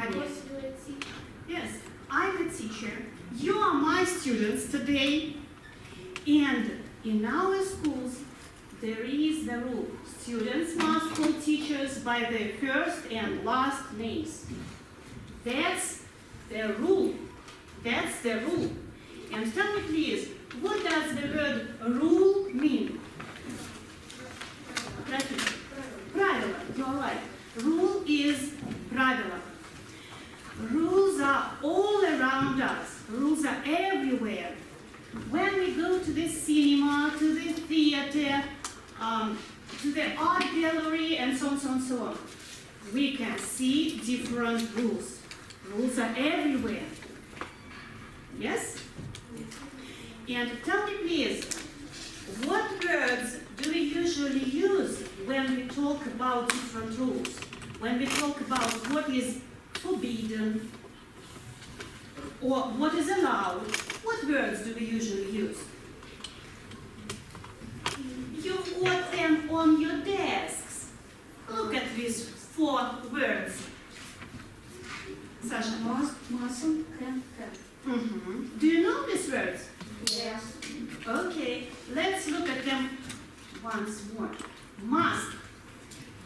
Because you're a teacher. Yes, I'm a teacher. You are my students today. And in our schools, there is the rule. Students must call teachers by their first and last names. That's the rule. That's the rule. And tell me please, what does the word rule mean? Правило. You're right. Rule is правило. Rules are all around us. Rules are everywhere. When we go to the cinema, to the theater, to the art gallery, and so on, so on, so on, we can see different rules. Rules are everywhere. Yes? And tell me please, what words do we usually use when we talk about different rules? When we talk about what is forbidden or what is allowed, what words do we usually use? You've got them on your desks. Look at these 4 words. Sasha? Mustn't, can. Do you know these words? Yes. Okay, let's look at them once more. Must,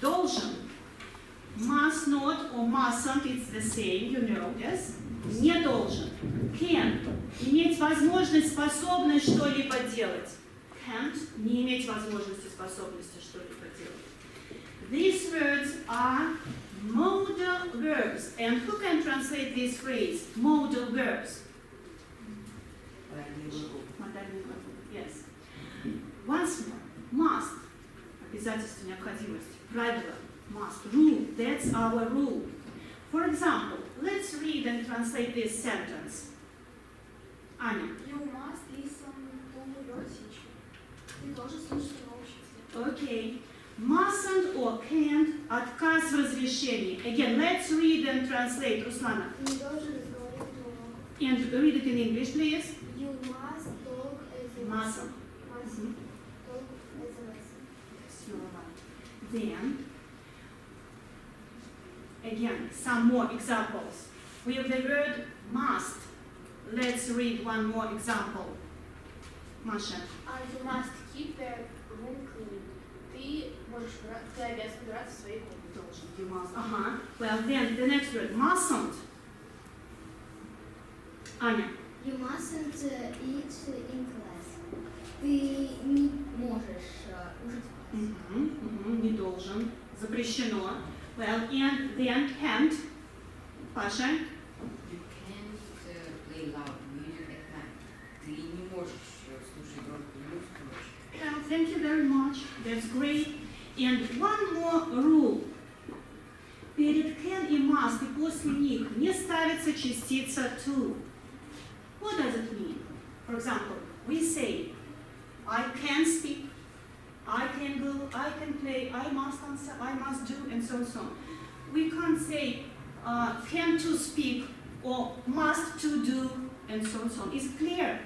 должен. Must not or mustn't, it's the same, you know, yes? Не должен. Can, иметь возможность, способность что-либо делать. Can't, не иметь возможности, способности что-либо делать. These words are modal verbs. And who can translate this phrase? Modal verbs. Модальный глагол. Yes. Once more. Must. Обязательство, необходимость. Правило. Must. Rule. That's our rule. For example, let's read and translate this sentence. Аня. You must listen to your teacher. Ты должен слушать своего учителя. Okay. Mustn't or can't. Отказ в разрешении. Again, let's read and translate. Руслана. Не должен разговаривать много. And read it in English, please. You must talk as a Mustn't. Mustn't talk as a lesson. Yes, you're right. Then, again, some more examples. We have the word must. Let's read one more example. Masha. You must keep the room clean. Ты обязан убираться в своей комнате. Должен. You must. Well, then the next word, mustn't. Аня. You mustn't eat in class. Ты не можешь ужинать в классе. Не должен. Запрещено. Well, and then can't. Паша. You can't play loud music at night. Ты не можешь слушать громкую музыку ночью. Well, thank you very much. That's great. And one more rule. Перед can и must и после них не ставится частица to. What does it mean? For example, we say, I can speak, I can go, I can play, I must answer, I must do, and so on, so on. We can't say can to speak or must to do, and so on, so on. Is it clear?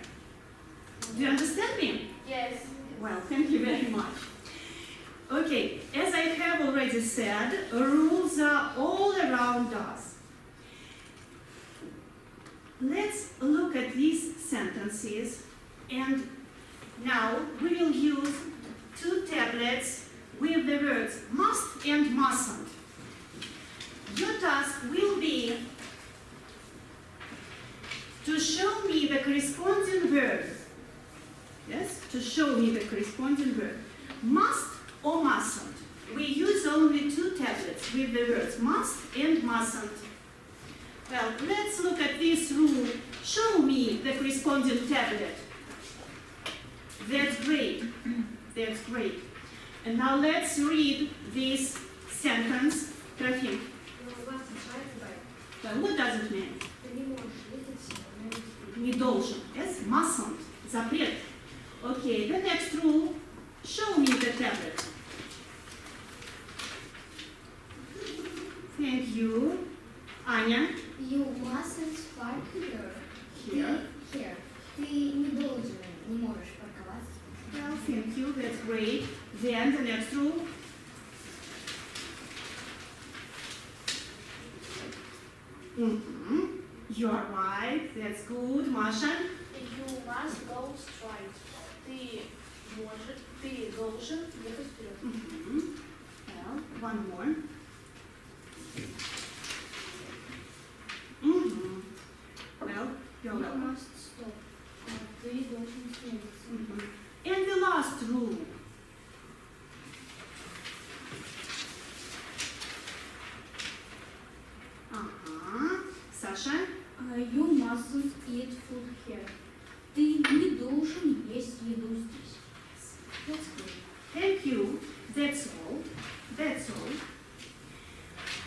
Do you understand me? Yes. Well, thank you very much. Okay, as I have already said, rules are all around us. Let's look at these sentences, and now we will use 2 tablets with the words must and mustn't. Your task will be to show me the corresponding verb. Yes, to show me the corresponding verb. Must or mustn't. We use only 2 tablets with the words must and mustn't. Well, let's look at this rule. Show me the corresponding tablet. That's great. That's great. And now let's read this sentence. Trofim. Well, what does it mean? Не должен. Yes, mustn't. Запрет. Okay, the next rule. Show me the tablet. Thank you. Аня. You mustn't park here. Here. Here. Ты не должен, не можешь парковаться. Well, thank you. That's great. Then the next rule. You are right. That's good, Masha. You must go straight. Ты должен ехать вперед. Well, one more. Well, you're You welcome. must stop. Ты должен остановиться. And the last rule. Sasha? You mustn't eat food here. Ты не должен есть еду здесь. That's good. Thank you. That's all. That's all.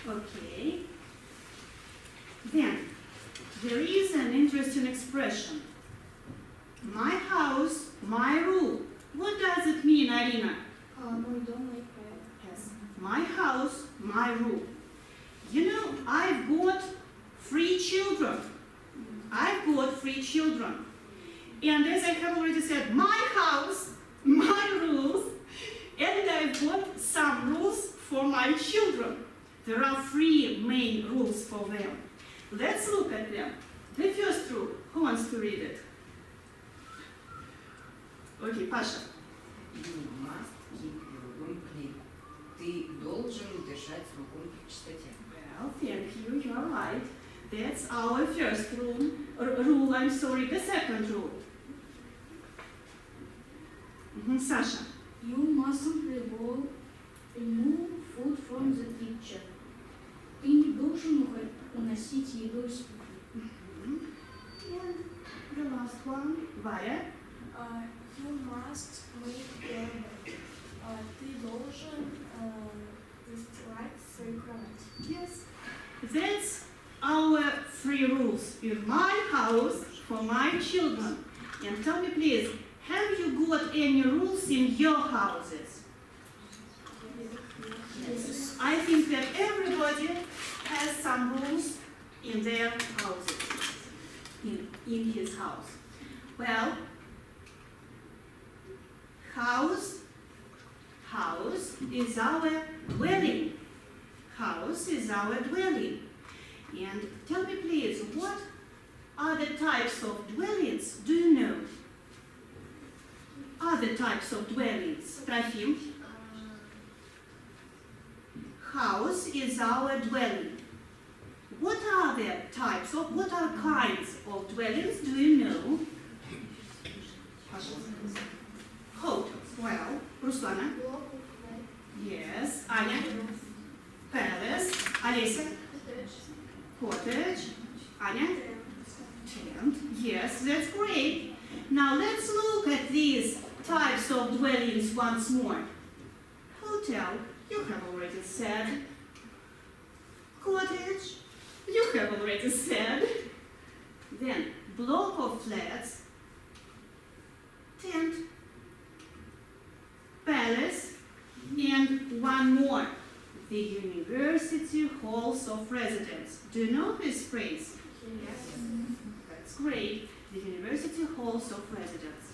Okay. Then, there is an interesting expression. My house, my rule. What does it mean, Arina? Мой дом, мои правила. Yes. My house, my rule. You know, I've got 3 children. I've got 3 children. And as I have already said, my house, my rules, and I've got some rules for my children. There are 3 main rules for them. Let's look at them. The first rule, who wants to read it? Okay, Pasha. You must keep your room clean. Ты должен держать свой дом в чистоте. Well, thank you, you're right. That's our first rule. The second rule. Sasha. You mustn't remove food from the kitchen. Ты не должен уносить еду из кухни. And the last one, Vaya. You must make your bed. Ты должен застилать свою кровать. Yes. That's our 3 rules in my house for my children. And tell me please, have you got any rules in your houses? Yes. I think that everybody has some rules in their houses, in his house. Well, house is our dwelling. House is our dwelling. And tell me please, what are the types of dwellings? Do you know? Other types of dwellings. Trofim. House is our dwelling. What are the types of, what are kinds of dwellings? Do you know? Hotels. Well, Ruslana. Yes. Anya. Palace. Alisa. Cottage. Anya. Tent. Yes, that's great. Now let's look at these types of dwellings once more. Hotel, you have already said. Cottage, you have already said. Then, block of flats. Tent. Palace. And one more. The university halls of residence. Do you know this phrase? Yes. That's great. The university halls of residence.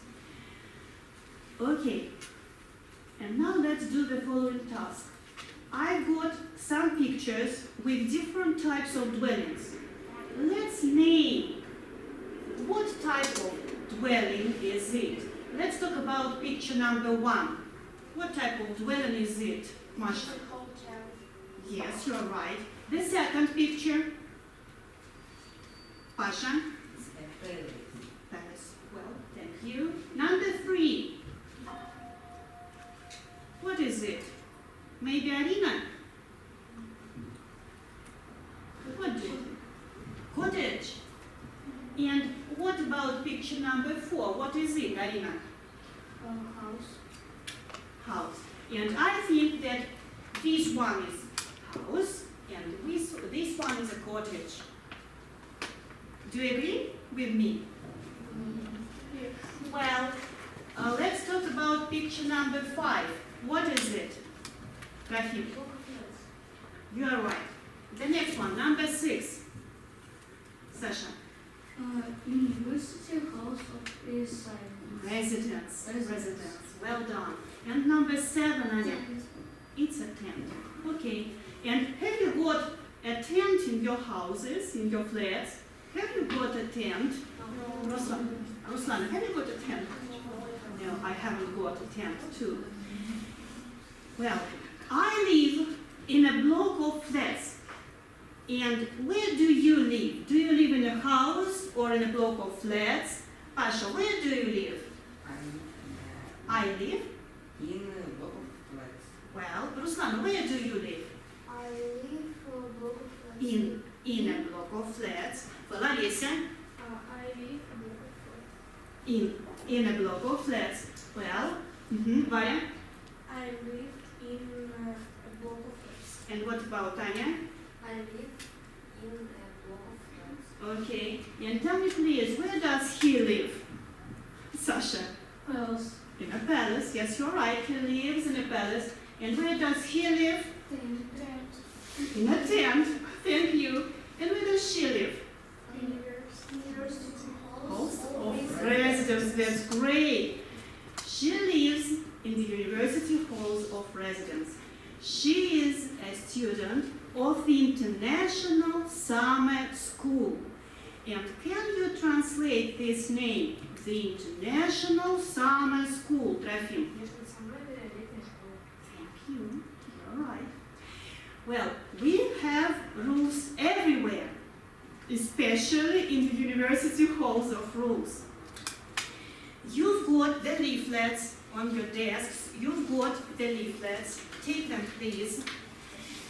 Okay, and now let's do the following task. I've got some pictures with different types of dwellings. Let's name what type of dwelling is it. Let's talk about picture number 1. What type of dwelling is it, Masha? Hotel. Yes, you're right. The second picture, Pasha? It's a palace. Palace. Well, thank you. Number 3. What is it? Maybe Arina? What do you think? Cottage. And what about picture number 4? What is it, Arina? House. House. And I think that this one is house and this one is a cottage. Do you agree with me? Yes. Well, let's talk about picture number 5. What is it? Rafim, you are right. The next one, number 6. Sasha. University house of Residence. Residence. Well done. And number 7, Anya. It's a tent. Okay. And have you got a tent in your houses, in your flats? Have you got a tent? Ruslan, have you got a tent? No, I haven't got a tent too. Well, I live in a block of flats. And where do you live? Do you live in a house or in a block of flats? Pasha, where do you live? I live? In a block of flats. Well, Ruslan, where do you live? I live in a block of flats. In a block of flats. Well, Alicia? I live in a block of flats. In a block of flats. Well, Varya? I live in a block of flats. And what about Tanya? I live in a block of flats. Okay. And tell me please, where does he live? Sasha? Palace. In a palace. Yes, you're right. He lives in a palace. And where does he live? Tent. In a tent. Thank you. And where does she live? University Halls of residence. That's great. She lives in the university halls of residence. She is a student of the International Summer School. And can you translate this name? The International Summer School. Trofim. Thank you. All right. Well, we have rules everywhere, especially in the university halls of rules. You've got the leaflets on your desks. You've got the leaflets. Take them, please.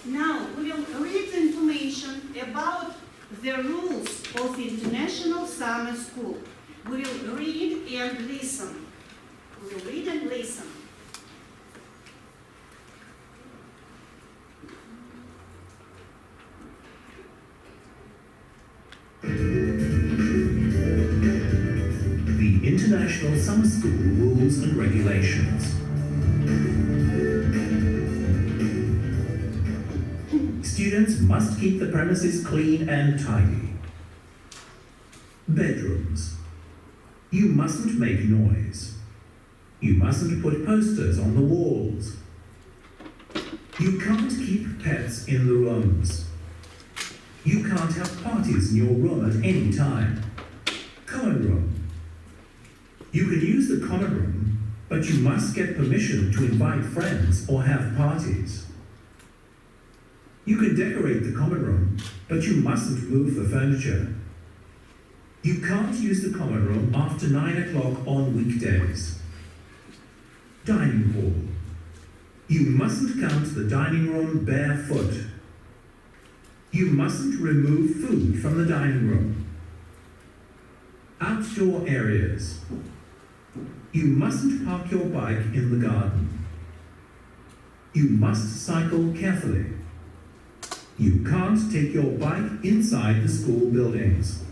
Now, we will read the information about the rules of the International Summer School. We will read and listen. We will read and listen. The International Summer School Rules and Regulations. Students must keep the premises clean and tidy. Bedrooms. You mustn't make noise. You mustn't put posters on the walls. You can't keep pets in the rooms. You can't have parties in your room at any time. Common room. You can use the common room, but you must get permission to invite friends or have parties. You can decorate the common room, but you mustn't move the furniture. You can't use the common room after 9 o'clock on weekdays. Dining hall. You mustn't come to the dining room barefoot. You mustn't remove food from the dining room. Outdoor areas. You mustn't park your bike in the garden. You must cycle carefully. You can't take your bike inside the school buildings.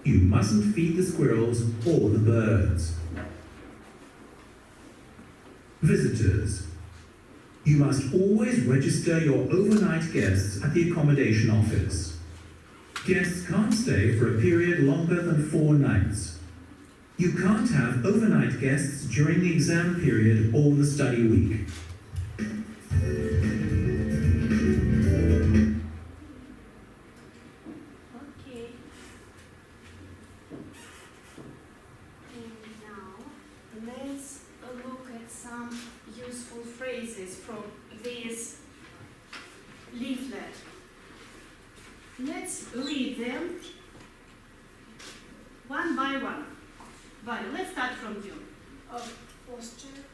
You mustn't feed the squirrels or the birds. Visitors. You must always register your overnight guests at the accommodation office. Guests can't stay for a period longer than 4 nights. You can't have overnight guests during the exam period or the study week. Okay. And now let's look at some useful phrases from this leaflet. Let's read them one by one. Vale, let's start from you Posture.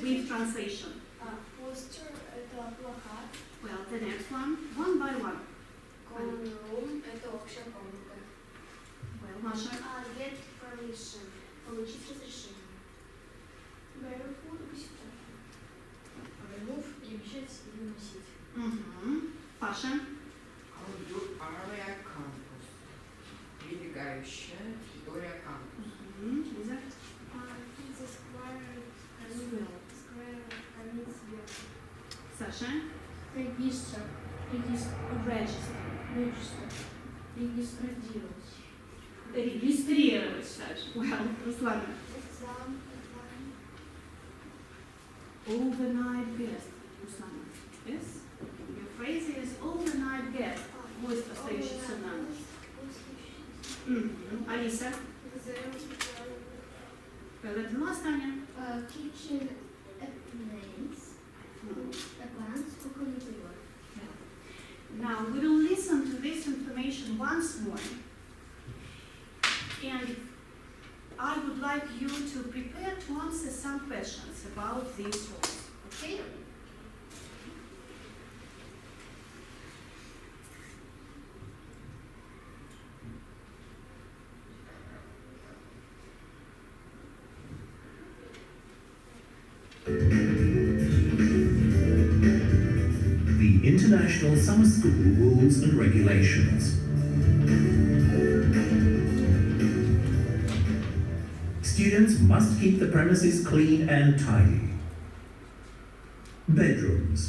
with translation. Posture – это плакат. Well, the next one by one. Common room – это общая комната. Well, Masha. Get permission – получить разрешение. Barefoot – босиком. Remove – перемещать или уносить. Pasha. Outdoor area campus. Прилегающая территория кампуса. Лиза. The square камень сверху. Саша. Register. Регистрировать. Регистрировать, Саша. Well, Руслана. Exam. Overnight guest. Руслана. Yes? Алиса? Приготувала останнє? Kitchen appliance. Appliance for computer. Now we will listen to this information once more. And I would like you to prepare to answer some questions about these rules. Okay? The International Summer School Rules and Regulations. Students must keep the premises clean and tidy. Bedrooms.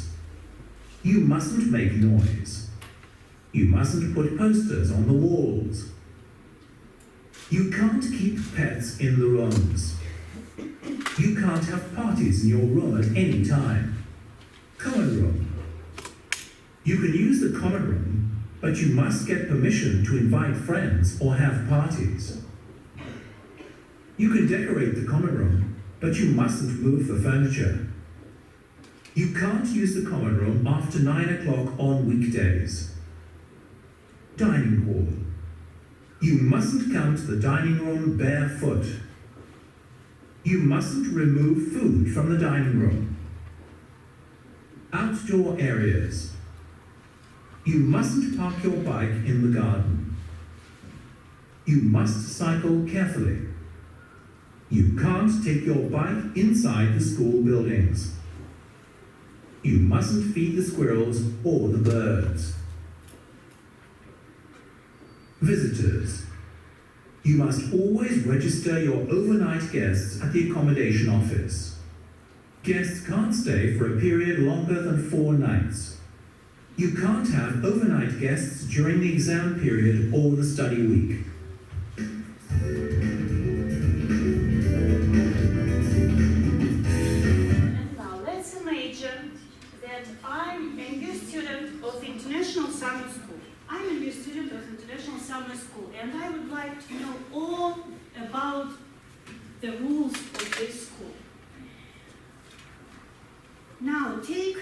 You mustn't make noise. You mustn't put posters on the walls. You can't keep pets in the rooms. You can't have parties in your room at any time. Common room. You can use the common room, but you must get permission to invite friends or have parties. You can decorate the common room, but you mustn't move the furniture. You can't use the common room after 9 o'clock on weekdays. Dining hall. You mustn't come to the dining room barefoot. You mustn't remove food from the dining room. Outdoor areas. You mustn't park your bike in the garden. You must cycle carefully. You can't take your bike inside the school buildings. You mustn't feed the squirrels or the birds. Visitors. You must always register your overnight guests at the accommodation office. Guests can't stay for a period longer than 4 nights. You can't have overnight guests during the exam period or the study week. And now let's imagine that I'm a new student of International Summer School. I'm a new student of International Summer School, and I would like to know all about the rules of this school. Now take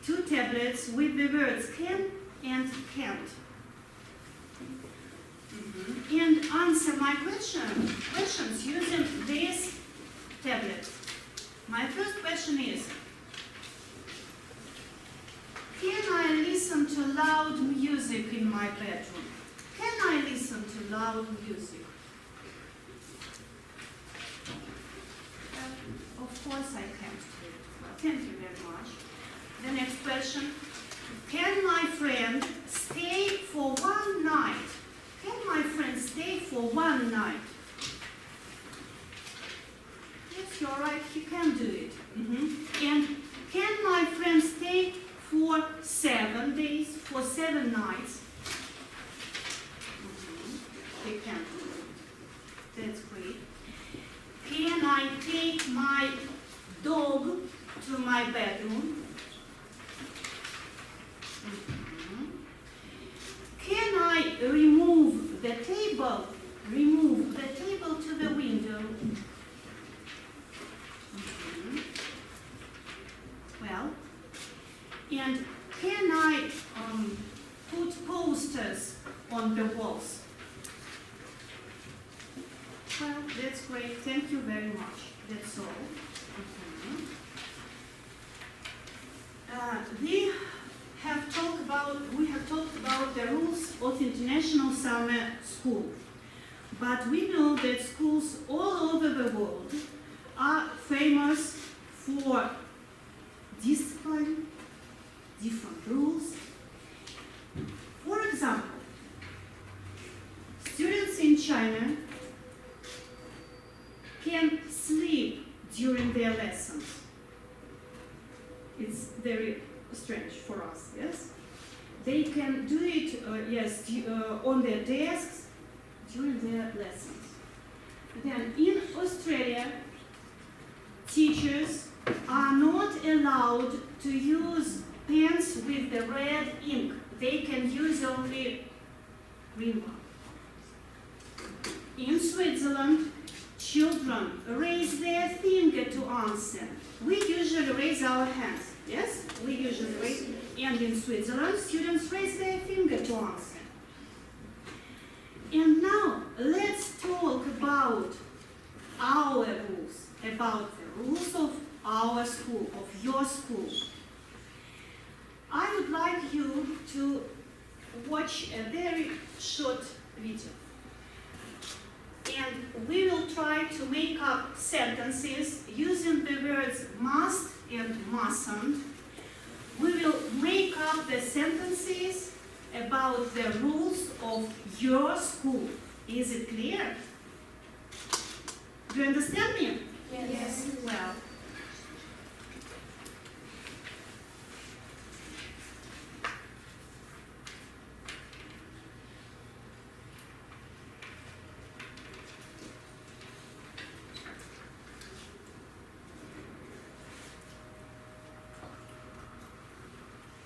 2 tablets with the words can and can't. And answer my questions using this tablet. My first question is, can I listen to loud music in my bedroom? Can I listen to loud music? Of course I can. Thank you very much. The next question. Can my friend stay for 1 night? Can my friend stay for 1 night? Yes, you're right, he can do it. And can my friend stay for 7 days, for 7 nights? He can do it. That's great. Can I take my dog to my bedroom? Can I remove the table to the window? Well, and can I put posters on the walls? Well, that's great. Thank you very much. That's all. We have talked about the rules of International Summer School, but we know that schools all over the world are famous for discipline, different rules. For example, students in China can sleep during their lessons. It's very strange for us, yes? They can do it, on their desks during their lessons. Then in Australia, teachers are not allowed to use pens with the red ink. They can use only green one. In Switzerland, children raise their finger to answer. We usually raise our hands. Yes, we usually raise. And in Switzerland, students raise their finger to answer. And now, let's talk about our rules, about the rules of our school, of your school. I would like you to watch a very short video. And we will try to make up sentences using the words must and mustn't. We will make up the sentences about the rules of your school. Is it clear? Do you understand me? Yes. Well.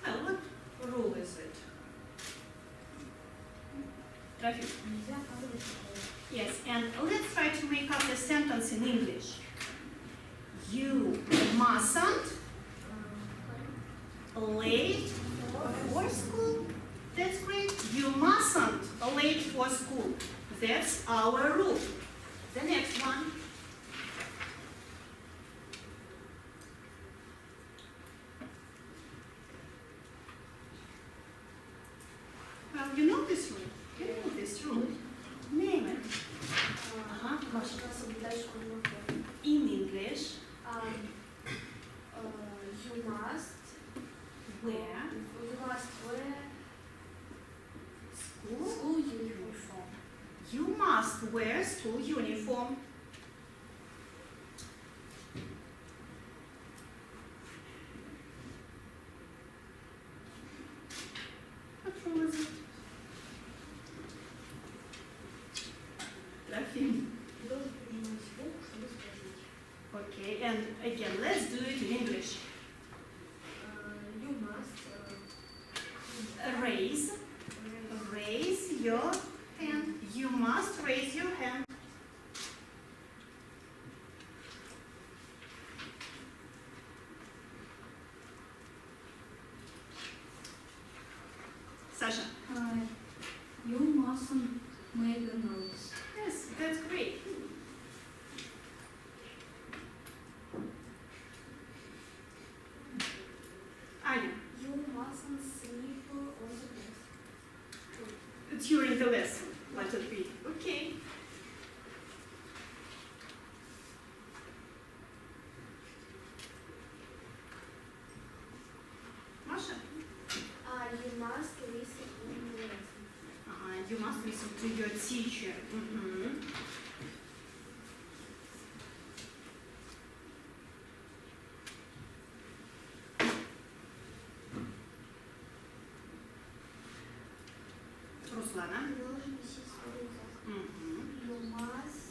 Well, what rule is it? Traffic. Yes, and let's try to make up the sentence in English. You mustn't late for school. That's great. You mustn't late for school. That's our rule. The next one. Well, you know this rule. You know this rule. Name it. In English. You must Where? wear School. school uniform. You must wear school uniform. What rule is it? Traffic. Okay, and again, let's do it in English. You must Raise your hand. You must raise your hand. Sasha. you mustn't make a noise. Yes, that's great. Anya, You mustn't sleep on the desk. during the lesson, let it be. Okay. Masha, You must listen in the lesson. you must listen to your teacher. Руслана. Ты должен висеть свой рюкзак. You must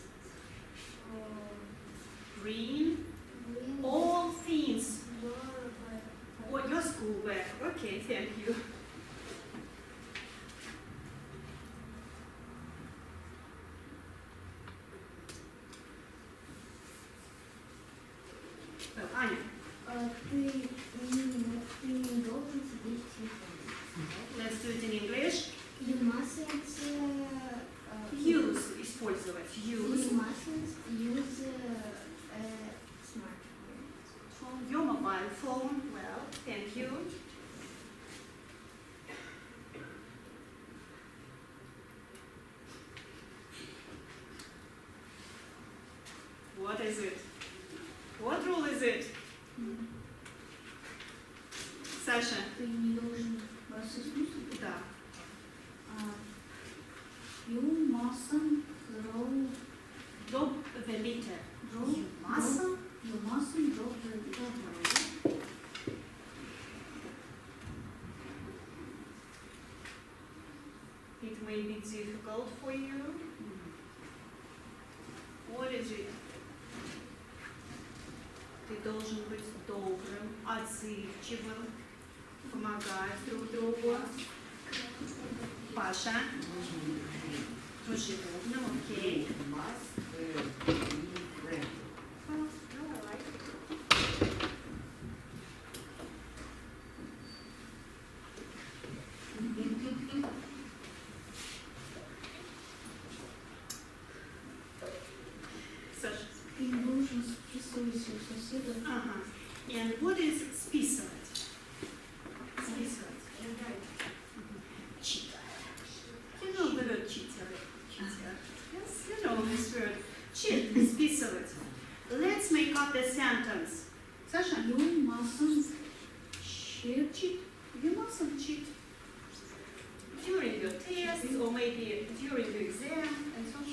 Green. bring All things. your What your school bag. Okay, thank you. Well, Anya, ты не должен сидеть в телефоне. let's do it in English. You mustn't Use, использовать. Use. You mustn't use a smartphone. Your mobile phone. Well, thank you. What is it? What rule is it? Саша. Ты не должен рассыпаться. Да. You mustn't throw Drop the litter. You mustn't. You mustn't drop the litter. It may be difficult for you. What is it? Ты должен быть добрым, отзывчивым, помогать друг другу. Паша. Тоже удобно, окей. Must be friendly. Саша. Ты должен списывать у соседа. Ага. And what is списывать? Списывать. Cheat. You know the word cheater. Cheater. Yes, you know this word. Cheat, списывать. Let's make up the sentence. Саша? You mustn't cheat. You mustn't cheat. During your test or maybe during the exam and so on.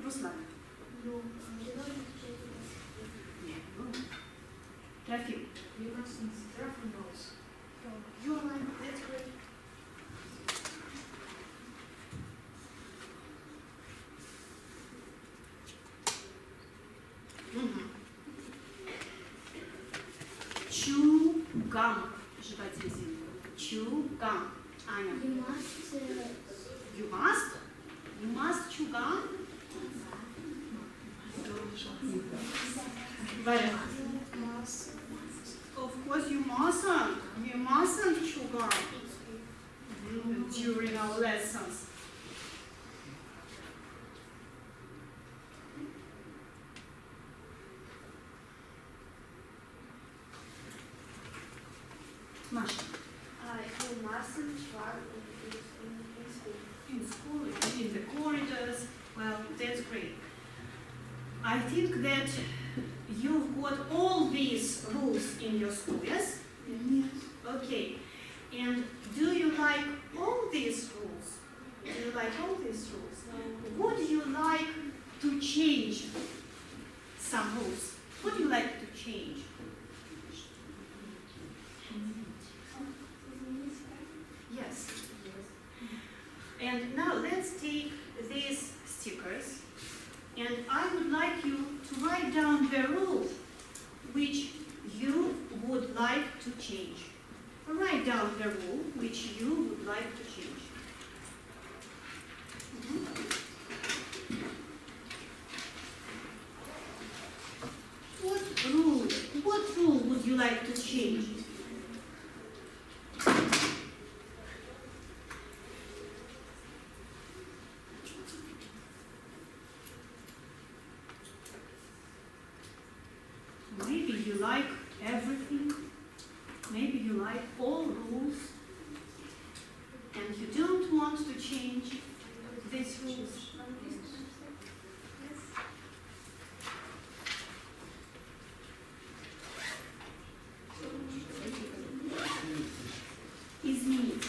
Руслан. Трофим. You mustn't draft noise. Your line, that's great. Chew gum. Жевать резинку. Chew gum. Аня. You must You must? You must chew gum? Варя. Of course you mustn't. You mustn't chew gum during our lessons. Маша. You mustn't try in school. In school, in the corridors. Well, that's great. I think that you've got all these rules in your school, yes? Yes. Okay. And do you like all these rules? Do you like all these rules? Would you like to change some rules? Would you like to change? Yes. And now let's take these stickers, and I would like you to write down the rule which you would like to change. Write down the rule which you would like to change. What rule would you like to change? Maybe you like everything. Maybe you like all rules. And you don't want to change these rules. Изменить.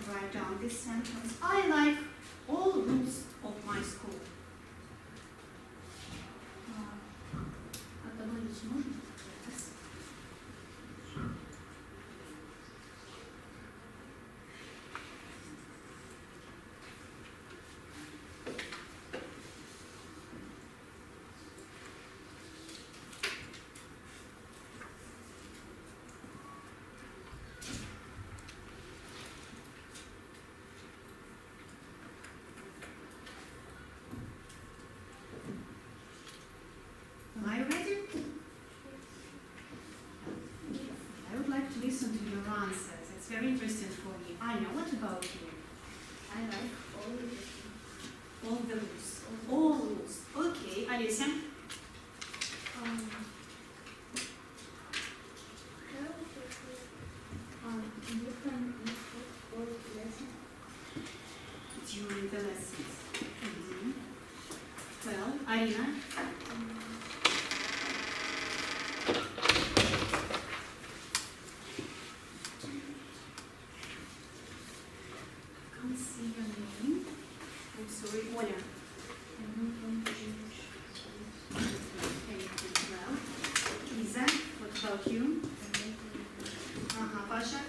Write down this sentence. I like all rules of my school. А добавить можно? Are you ready? I would like to listen to your answers. It's very interesting for me. Anya, what about you? I like all All the rules. All rules. Okay, Alicia? You can eat all lessons. During the lessons. Well, Arina? Can't see your name. I'm sorry, Oля. Well, Lisa, what about you? Pasha?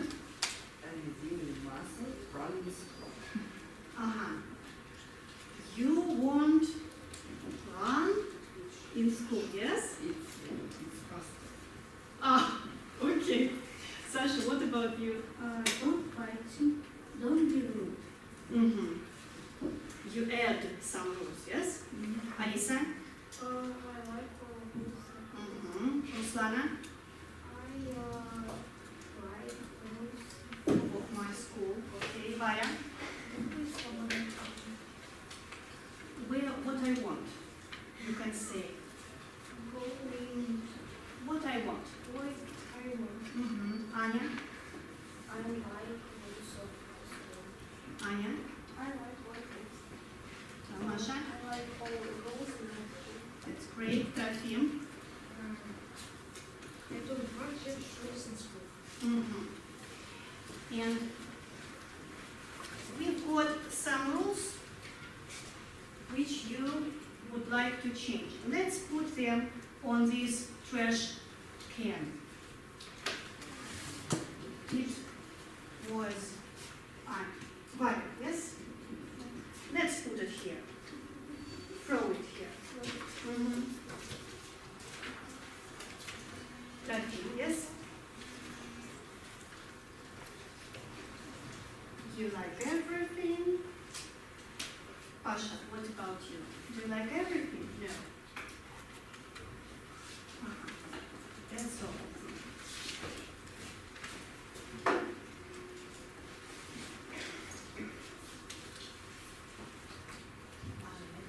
You mustn't run the school. You want about you? Don't fight, don't be rude. Mm-hmm. You add some rules, yes? Alisa? I like rules. Mm-hmm. Ruslana? I write rules. Of my school. Okay. Vaya? What I want. You can say. Going What I want. what I want. Mm-hmm. Anya? I like rules of my school. Anya? I like rules. Masha? I like all the rules in my school. That's great. Trofim? I don't want to rules in school. Mm-hmm. And we've got some rules which you would like to change. Let's put them on this trash can. It was violet, yes? Let's put it here. Throw it here. Mm-hmm. Trofim, yes? You like everything? Pasha, what about you? Do you like everything? No. That's all.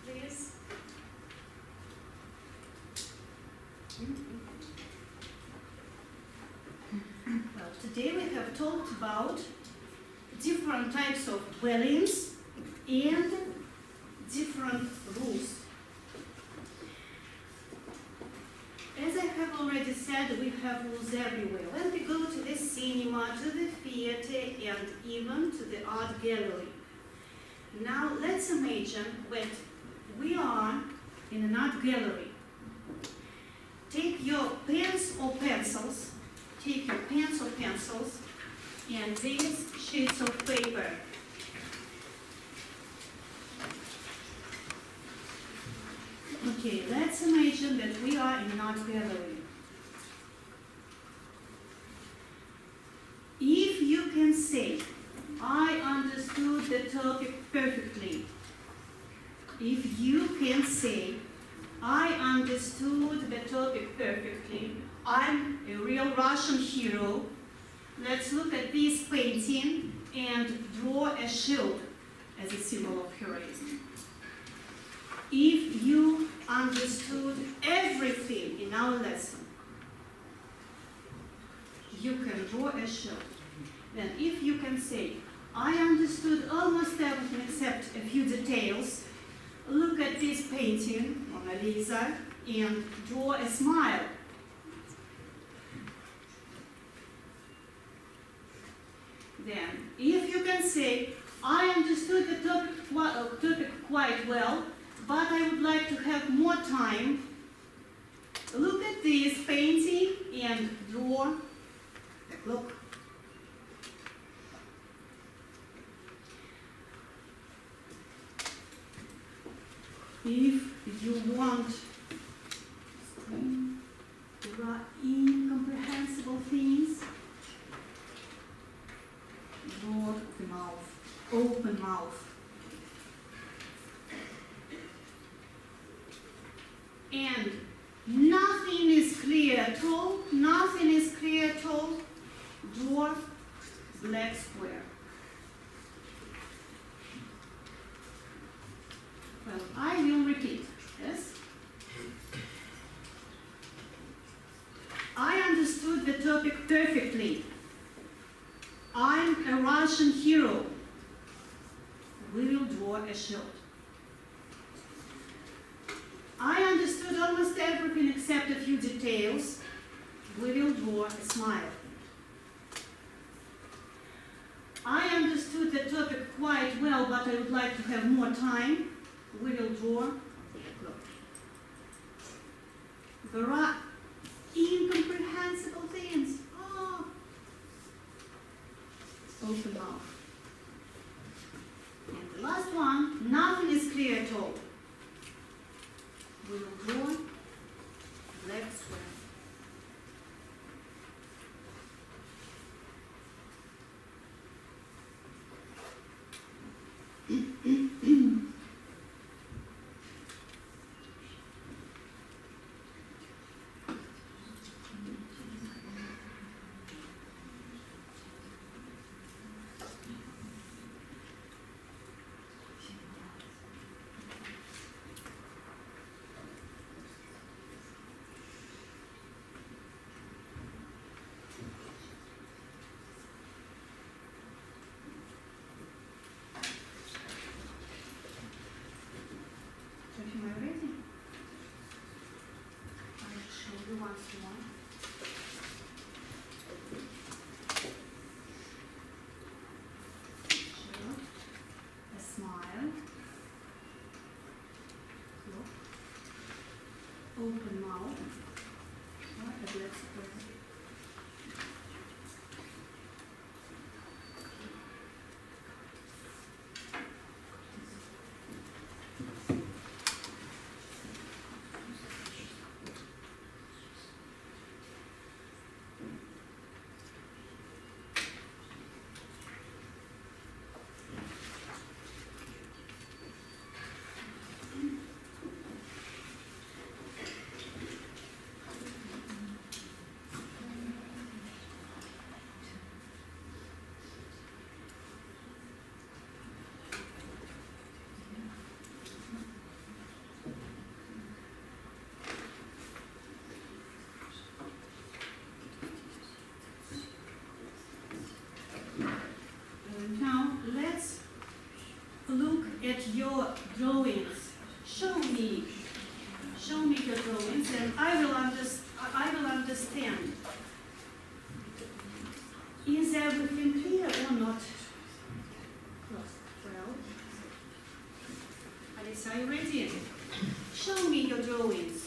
Please. Well, today we have talked about different types of dwellings and different rules. As I have already said, we have rules everywhere. When we go to the cinema, to the theater, and even to the art gallery. Now let's imagine that we are in an art gallery. Take your pens or pencils, and these sheets of paper. Okay, let's imagine that we are in an art gallery. If you can say, I understood the topic perfectly. If you can say, I understood the topic perfectly, I'm a real Russian hero. Let's look at this painting and draw a shield as a symbol of heroism. If you understood everything in our lesson, you can draw a shield. Then if you can say, I understood almost everything except a few details, look at this painting, Mona Lisa, and draw a smile. Then, if you can say, I understood the topic quite well, but I would like to have more time, look at this painting and draw the clock. If you want there are incomprehensible things, draw the mouth, open mouth. And nothing is clear at all, draw black square. Well, I will repeat, yes? I understood the topic perfectly. I'm a Russian hero. We will draw a shield. I understood almost everything except a few details. We will draw a smile. I understood the topic quite well, but I would like to have more time. We will draw a clock. There are incomprehensible things. Oh. Open mouth. And the last one, nothing is clear at all. We will draw black square. open mouth. Let's pray. Now let's look at your drawings. Show me your drawings, and I will understand. Is everything clear or not? Well, Alice, are you ready? Show me your drawings.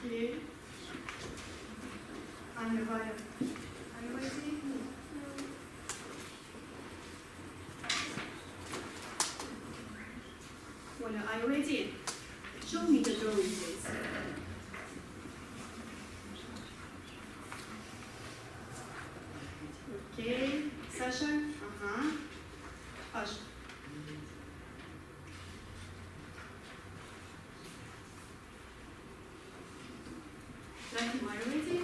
Okay. Are you ready? Well, are you ready? Show me the drawing, please. Okay. Sasha? Ash. Rahim, are you ready?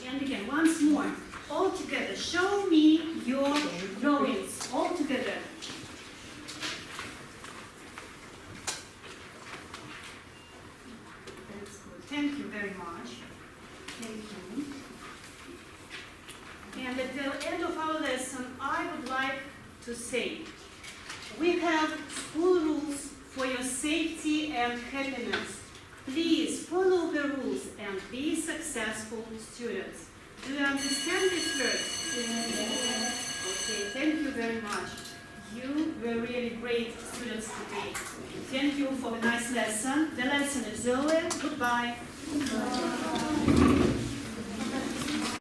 And again, once more, all together. Show me your drawings, all together. That's good. Thank you very much. Thank you. And at the end of our lesson, I would like to say, we have school rules for your safety and happiness. Please follow the rules and be successful students. Do you understand these words? Yes. Okay, thank you very much. You were really great students today. Thank you for a nice lesson. The lesson is over. Goodbye. Goodbye.